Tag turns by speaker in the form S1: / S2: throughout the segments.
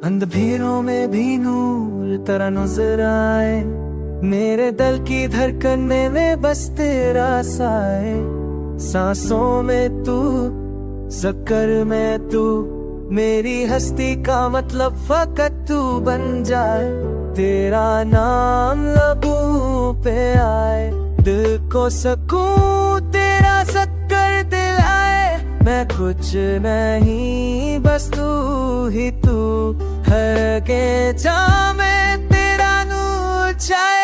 S1: अंधेरों में भी नूर तरह नजर आए, मेरे दिल की धड़कने में बस तेरा साए। सांसों में तू, ज़िक्र में तू, मेरी हस्ती का मतलब फकत तू बन जाए। तेरा नाम लबों पे आए, दिल को सकून तेरा ज़िक्र दिलाए। मैं कुछ नहीं बस तू ही तू, हर के जाम में तेरा नूर छाए।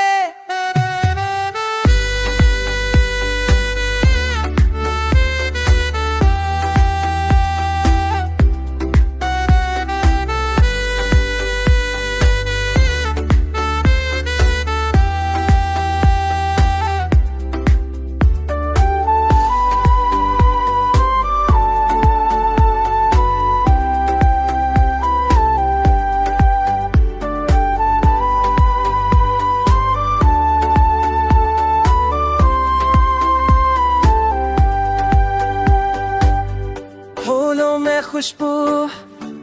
S1: खुशबू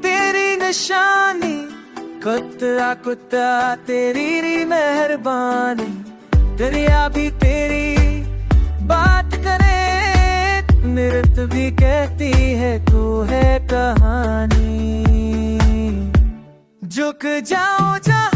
S1: तेरी निशानी, कुत्ता कुत्ता तेरी मेहरबानी। दरिया भी तेरी बात करे, नृत भी कहती है तू है कहानी। झुक जाओ जहाँ